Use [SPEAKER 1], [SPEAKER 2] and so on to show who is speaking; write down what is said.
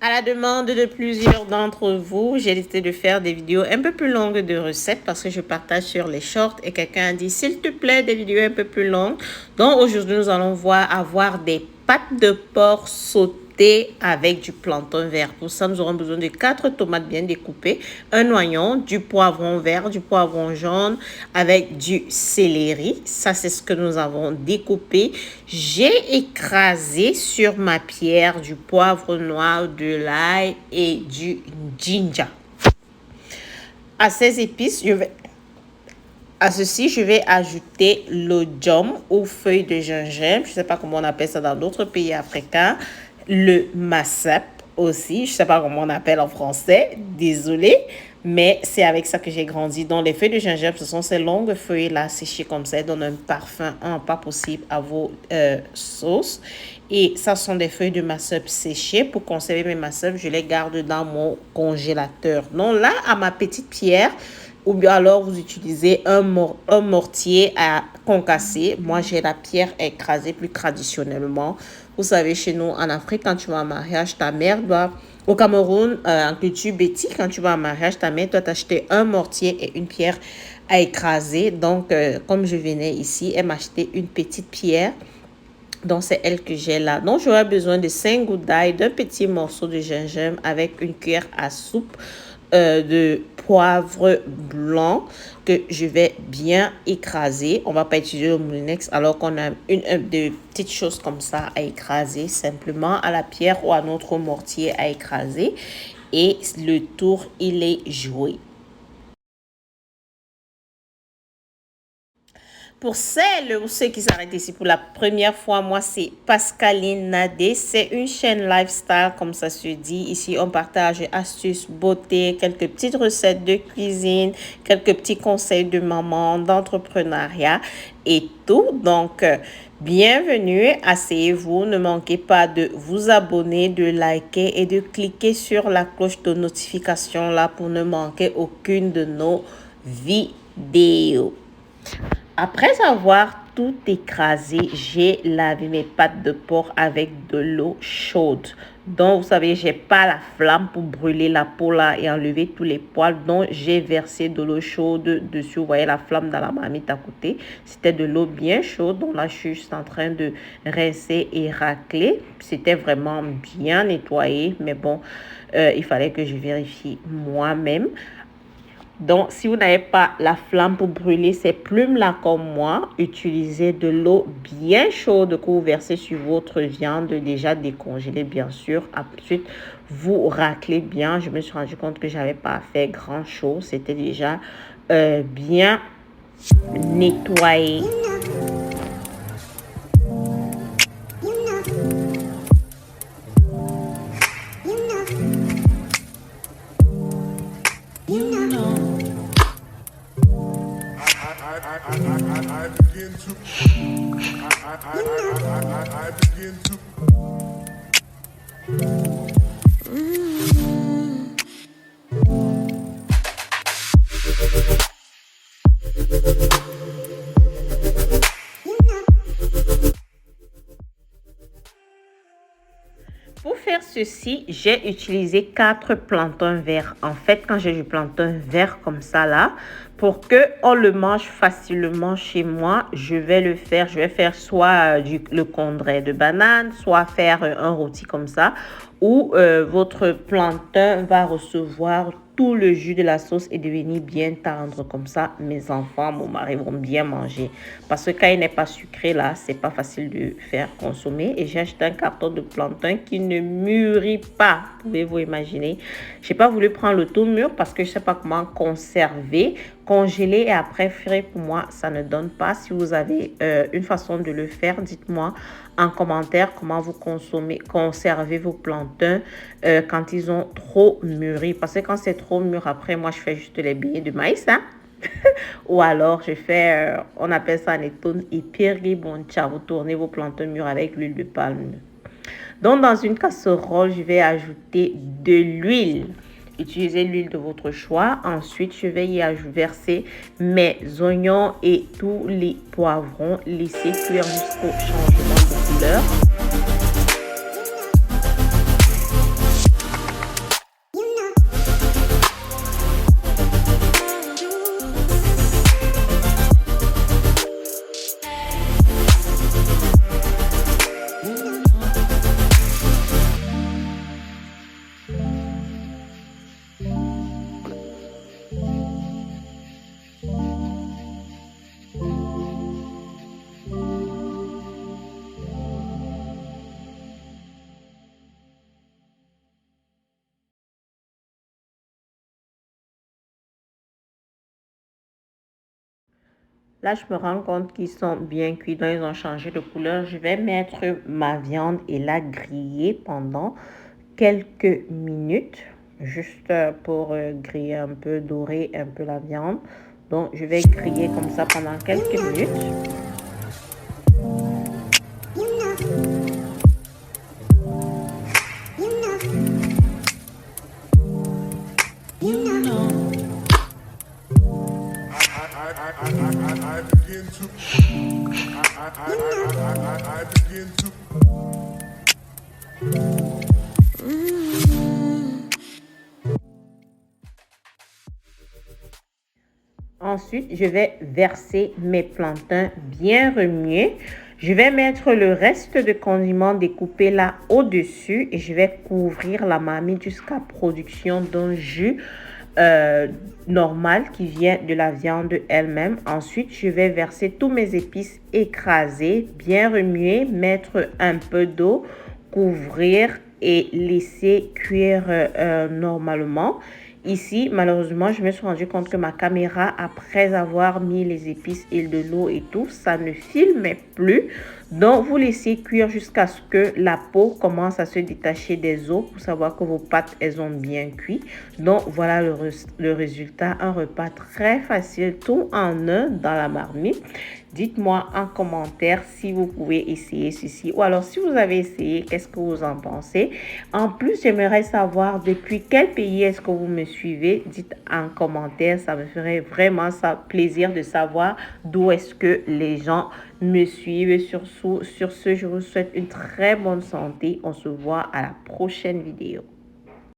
[SPEAKER 1] À la demande de plusieurs d'entre vous, j'ai décidé de faire des vidéos un peu plus longues de recettes parce que je partage sur les shorts et quelqu'un a dit s'il te plaît des vidéos un peu plus longues. Donc aujourd'hui nous allons avoir des pâtes de porc sautées avec du plantain vert. Pour ça nous aurons besoin de 4 tomates bien découpées, un oignon, du poivron vert, du poivron jaune avec du céleri. Ça c'est ce que nous avons découpé. J'ai écrasé sur ma pierre du poivre noir, de l'ail et du ginger. À ces épices, à ceci, je vais ajouter l'oignon ou feuille de gingembre. Je ne sais pas comment on appelle ça dans d'autres pays africains. Le masap aussi. Je ne sais pas comment on appelle en français. Désolée. Mais c'est avec ça que j'ai grandi. Donc, les feuilles de gingembre, ce sont ces longues feuilles-là séchées comme ça. Elles donnent un parfum pas possible à vos sauces. Et ça, ce sont des feuilles de masap séchées. Pour conserver mes masap, je les garde dans mon congélateur. Donc là, à ma petite pierre, ou bien alors vous utilisez un mortier à concasser. Moi, j'ai la pierre écrasée plus traditionnellement. Vous savez, chez nous, en Afrique, quand tu vas en mariage, ta mère doit... Au Cameroun, en culture béti, quand tu vas en mariage, ta mère doit t'acheter un mortier et une pierre à écraser. Donc, comme je venais ici, elle m'a acheté une petite pierre. Donc, c'est elle que j'ai là. Donc, j'aurai besoin de 5 gouttes d'ail, d'un petit morceau de gingembre avec une cuillère à soupe de poivre blanc que je vais bien écraser. On va pas utiliser le moulinex alors qu'on a de petites choses comme ça à écraser simplement à la pierre ou à notre mortier à écraser. Et le tour, il est joué. Pour celles ou ceux qui s'arrêtent ici pour la première fois, moi c'est Pascaline Nadé. C'est une chaîne lifestyle comme ça se dit. Ici on partage astuces, beauté, quelques petites recettes de cuisine, quelques petits conseils de maman, d'entrepreneuriat et tout. Donc bienvenue, asseyez-vous. Ne manquez pas de vous abonner, de liker et de cliquer sur la cloche de notification là pour ne manquer aucune de nos vidéos. Après avoir tout écrasé, j'ai lavé mes pâtes de porc avec de l'eau chaude. Donc, vous savez, j'ai pas la flamme pour brûler la peau là et enlever tous les poils. Donc, j'ai versé de l'eau chaude dessus. Vous voyez la flamme dans la marmite à côté. C'était de l'eau bien chaude. Donc là, je suis juste en train de rincer et racler. C'était vraiment bien nettoyé. Mais bon, il fallait que je vérifie moi-même. Donc, si vous n'avez pas la flamme pour brûler ces plumes-là comme moi, utilisez de l'eau bien chaude que vous versez sur votre viande déjà décongelée, bien sûr. Ensuite, vous raclez bien. Je me suis rendu compte que je n'avais pas fait grand-chose. C'était déjà bien nettoyé. I begin to Pour faire ceci, j'ai utilisé 4 plantains verts. En fait, quand j'ai du plantain vert comme ça là, pour que on le mange facilement chez moi, je vais faire soit le condré de banane, soit faire un rôti comme ça, où votre plantain va recevoir tout le jus de la sauce et devenir bien tendre comme ça. Mes enfants, mon mari vont bien manger. Parce que quand il n'est pas sucré là, c'est pas facile de faire consommer. Et j'ai acheté un carton de plantain qui ne mûrit pas. Pouvez-vous imaginer? J'ai pas voulu prendre le tout mûr parce que je sais pas comment conserver. Congeler et après frais, pour moi, ça ne donne pas. Si vous avez une façon de le faire, dites-moi en commentaire comment vous conservez vos plantains quand ils ont trop mûri. Parce que quand c'est trop mûr, après, moi, je fais juste les billets de maïs, hein? Ou alors, je fais, on appelle ça netone et piriboncha. Vous tournez vos plantains mûrs avec l'huile de palme. Donc, dans une casserole, je vais ajouter de l'huile. Utilisez l'huile de votre choix. Ensuite, je vais y verser mes oignons et tous les poivrons. Laissez cuire jusqu'au changement de couleur. Là, je me rends compte qu'ils sont bien cuits, donc ils ont changé de couleur. Je vais mettre ma viande et la griller pendant quelques minutes, juste pour griller un peu, dorer un peu la viande. Donc, je vais griller comme ça pendant quelques minutes. Ensuite, je vais verser mes plantains bien remués. Je vais mettre le reste de condiments découpés là au-dessus et je vais couvrir la marmite jusqu'à production d'un jus normal qui vient de la viande elle-même. Ensuite, je vais verser tous mes épices écrasées, bien remuer, mettre un peu d'eau, couvrir et laisser cuire normalement. Ici, malheureusement, je me suis rendu compte que ma caméra, après avoir mis les épices et de l'eau et tout, ça ne filmait plus. Donc, vous laissez cuire jusqu'à ce que la peau commence à se détacher des os pour savoir que vos pâtes, elles ont bien cuit. Donc, voilà le résultat. Un repas très facile, tout en un dans la marmite. Dites-moi en commentaire si vous pouvez essayer ceci ou alors si vous avez essayé, qu'est-ce que vous en pensez. En plus, j'aimerais savoir depuis quel pays est-ce que vous me suivez. Dites en commentaire, ça me ferait vraiment plaisir de savoir d'où est-ce que les gens me suivent. Sur ce, je vous souhaite une très bonne santé. On se voit à la prochaine vidéo.